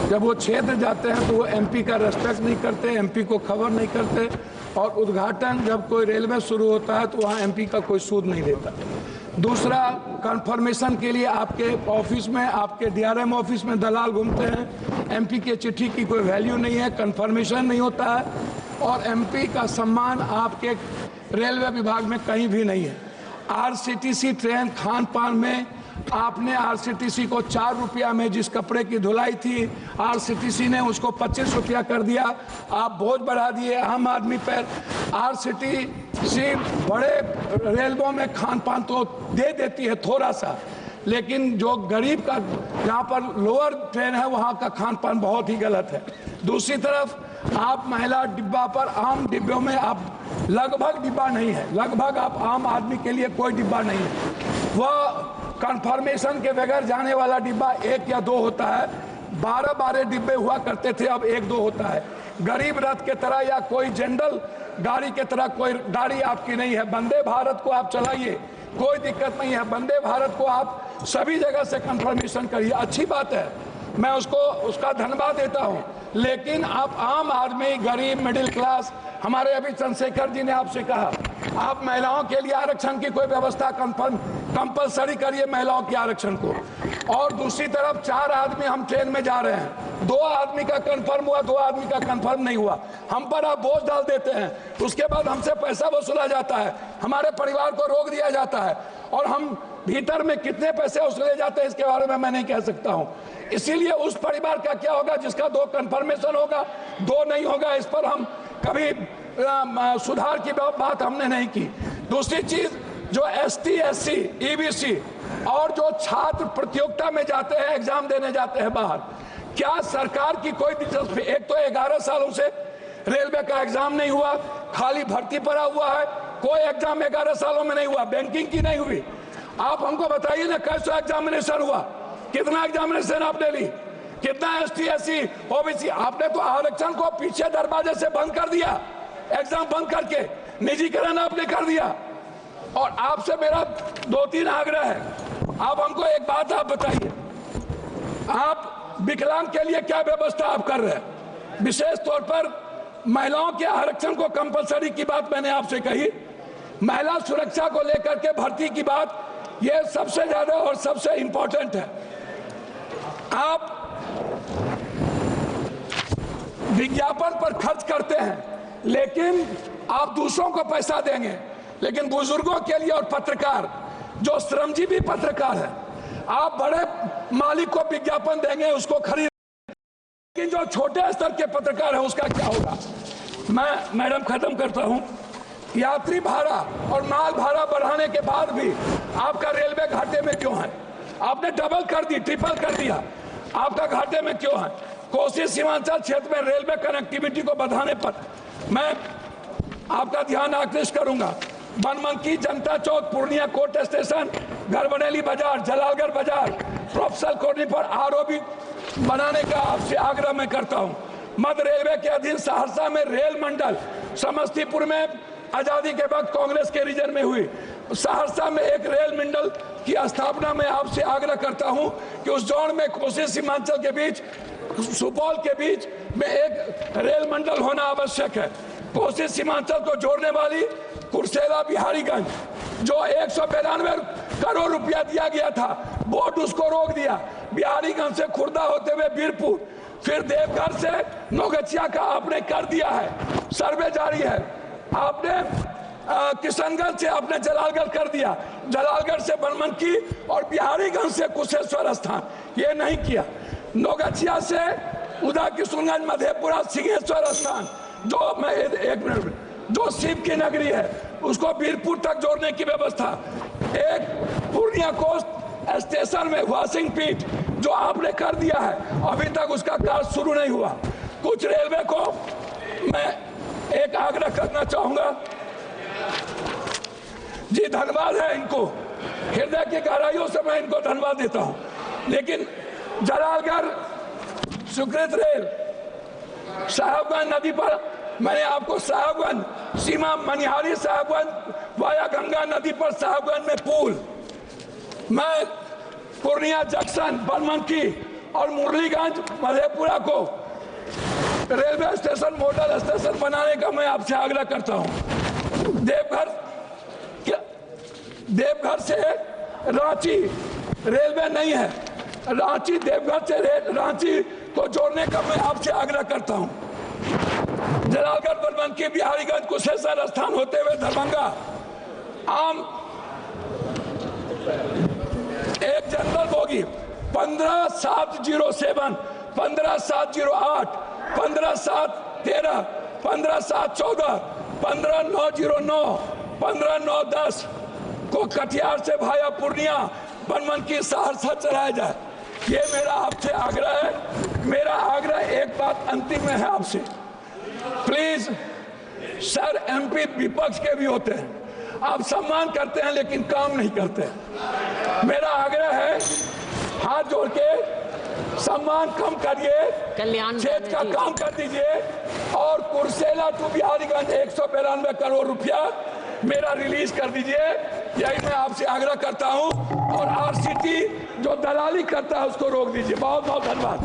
जब वो क्षेत्र जाते हैं तो वो एमपी का रेस्पेक्ट नहीं करते, एमपी को खबर नहीं करते, और उद्घाटन जब कोई रेलवे शुरू होता है तो वहाँ एमपी का कोई सूद नहीं देता। दूसरा, कंफर्मेशन के लिए आपके ऑफिस में, आपके डीआरएम ऑफिस में दलाल घूमते हैं। एमपी के चिट्ठी की कोई वैल्यू नहीं है, कंफर्मेशन नहीं होता है, और एमपी का सम्मान आपके रेलवे विभाग में कहीं भी नहीं है। आरसीटीसी ट्रेन खान पान में आपने आरसीटीसी को 4 रुपया में जिस कपड़े की धुलाई थी, आरसीटीसी ने उसको 25 रुपया कर दिया। आप बोझ बढ़ा दिए आम आदमी पर। आरसीटीसी बड़े रेलवों में खान पान तो दे देती है थोड़ा सा, लेकिन जो गरीब का, जहाँ पर लोअर ट्रेन है, वहाँ का खान पान बहुत ही गलत है। दूसरी तरफ आप महिला डिब्बा पर, आम डिब्बों में आप लगभग डिब्बा नहीं है, लगभग आप आम आदमी के लिए कोई डिब्बा नहीं है। वह कंफर्मेशन के बगैर जाने वाला डिब्बा 1 या 2 होता है। 12 डिब्बे हुआ करते थे, अब 1-2 होता है। गरीब रथ के तरह या कोई जनरल गाड़ी के तरह कोई गाड़ी आपकी नहीं है। वंदे भारत को आप चलाइए, कोई दिक्कत नहीं है। वंदे भारत को आप सभी जगह से कंफर्मेशन करिए, अच्छी बात है, मैं उसका धन्यवाद देता हूं। लेकिन आप आम आदमी, गरीब, मिडिल क्लास, हमारे अभी चंद्रशेखर जी ने आपसे कहा आप महिलाओं के लिए आरक्षण की कोई व्यवस्था कंपलसरी करिए, महिलाओं के आरक्षण को। और दूसरी तरफ 4 आदमी हम ट्रेन में जा रहे हैं, 2 आदमी का कंफर्म हुआ, 2 आदमी का कंफर्म नहीं हुआ, हम पर आप बोझ डाल देते हैं। उसके बाद हमसे पैसा वसूला जाता है, हमारे परिवार को रोक दिया जाता है, और हम भीतर में कितने पैसे वसूले जाते हैं इसके बारे में मैं नहीं कह सकता हूं। इसीलिए उस परिवार का क्या होगा जिसका 2 कंफर्मेशन होगा, 2 नहीं होगा, इस पर हम कभी सुधार की बात हमने नहीं की। दूसरी चीज, जो एसटी, एससी, ईबीसी और जो छात्र प्रतियोगिता में जाते हैं, एग्जाम देने जाते हैं बाहर, क्या सरकार की कोई दिलचस्पी? एक तो 11 सालों से रेलवे का एग्जाम नहीं हुआ, खाली भर्ती पड़ा हुआ है, कोई एग्जाम 11 सालों में नहीं हुआ, बैंकिंग की नहीं हुई। आप हमको बताइए ना, कैसा एग्जामिनेशन हुआ, कितना एग्जामिनेशन आपने ली, कितना एसटी, एससी, ओबीसी? आपने तो आरक्षण को पीछे दरवाजे से बंद कर दिया, एग्जाम बंद करके निजीकरण आपने कर दिया। और आपसे मेरा 2-3 आग्रह है, आप हमको एक बात आप बताइए, आप विकलांग के लिए क्या व्यवस्था आप कर रहे हैं? विशेष तौर पर महिलाओं के आरक्षण को कंपलसरी की बात मैंने आपसे कही, महिला सुरक्षा को लेकर के भर्ती की बात, ये सबसे ज्यादा और सबसे इंपॉर्टेंट है। आप विज्ञापन पर खर्च करते हैं, लेकिन आप दूसरों को पैसा देंगे, लेकिन बुजुर्गों के लिए और पत्रकार, जो श्रमजीवी पत्रकार है, आप बड़े मालिक को विज्ञापन देंगे, उसको खरीद, लेकिन जो छोटे स्तर के पत्रकार है उसका क्या होगा? मैं मैडम खत्म करता हूं। यात्री भाड़ा और माल भाड़ा बढ़ाने के बाद भी आपका रेलवे घाटे में क्यों है? आपने डबल कर दी, ट्रिपल कर दिया, आपका घाटे में क्यों है? कोसी सीमांचल क्षेत्र में रेलवे कनेक्टिविटी को बढ़ाने पर मैं आपका ध्यान आकृष्ट करूंगा। बनमनकी, जनता चौक, पूर्णिया कोर्ट स्टेशन, गढ़बरेली बाजार, जलालगढ़ बाजार, प्रोफेसर कॉलोनी पर आरओबी बनाने का आपसे आग्रह मैं करता हूं। मध्य रेलवे के अधीन सहरसा में रेल मंडल, समस्तीपुर में आजादी के वक्त कांग्रेस के रीजन में हुई, सहरसा में एक रेल मंडल की स्थापना में आपसे आग्रह करता हूं कि उस जोन में कोसी सीमांचल के बीच, सुपौल के बीच में एक रेल मंडल होना आवश्यक है। कोसी सीमांचल को जोड़ने वाली कुर्सेला बिहारीगंज, जो 192 करोड़ रुपया दिया गया था, बोर्ड उसको रोक दिया। बिहारीगंज से खुर्दा होते हुए बीरपुर, फिर देवघर से नौगछिया का आपने कर दिया है, सर्वे जारी है। आपने किशनगंज से आपने जलालगढ़ कर दिया, जलालगढ़ से बनमनकी और बिहारीगंज से कुशेश्वर स्थान, ये नहीं किया। नौगछिया से उदा किशनगंज, मधेपुरा, सिंहेश्वर स्थान, जो मैं एक मिनट, जो शिव की नगरी है, उसको बीरपुर तक जोड़ने की व्यवस्था। एक पूर्णिया कोस्ट स्टेशन में वाशिंग पीठ जो आपने कर दिया है, अभी तक उसका कार्य शुरू नहीं हुआ। कुछ रेलवे को मैं एक आग्रह करना चाहूंगा जी, धन्यवाद है इनको, हृदय की गहराइयों से मैं इनको धन्यवाद देता हूं, लेकिन जलालगढ़ स्वीकृत रेल साहेबगंज नदी पर, मैंने आपको साहेबगंज सीमा मनिहारी साहेबगंज वाया गंगा नदी पर साहेबगंज में पुल, मैं पूर्णिया जंक्शन, बनमनकी और मुरलीगंज मधेपुरा को रेलवे स्टेशन मॉडल स्टेशन बनाने का मैं आपसे आग्रह करता हूं। देवघर से रांची रेलवे नहीं है, रांची देवघर से रांची को जोड़ने का मैं आपसे आग्रह करता हूं। जलालगढ़ बनमनखी बिहारीगंज कुशेश्वर स्थान होते हुए दरभंगा आम एक जनरल बोगी 15,707, 15,708, 15,713, 15,714, 15,909, 15,910 को कटिहार से भाया पूर्णिया बनमनखी सहरसा चलाया जाए। ये मेरा आपसे आग्रह है। मेरा आग्रह एक बात अंतिम में है आपसे, प्लीज सर, एमपी विपक्ष के भी होते हैं, आप सम्मान करते हैं लेकिन काम नहीं करते। मेरा आग्रह है, हाथ जोड़ के सम्मान कम करिए, क्षेत्र का काम कर दीजिए और कुर्सेला टू बिहारीगंज 192 करोड़ रुपया मेरा रिलीज कर दीजिए। यही मैं आपसे आग्रह करता हूं और आरसीटी जो दलाली करता है उसको रोक दीजिए। बहुत बहुत धन्यवाद।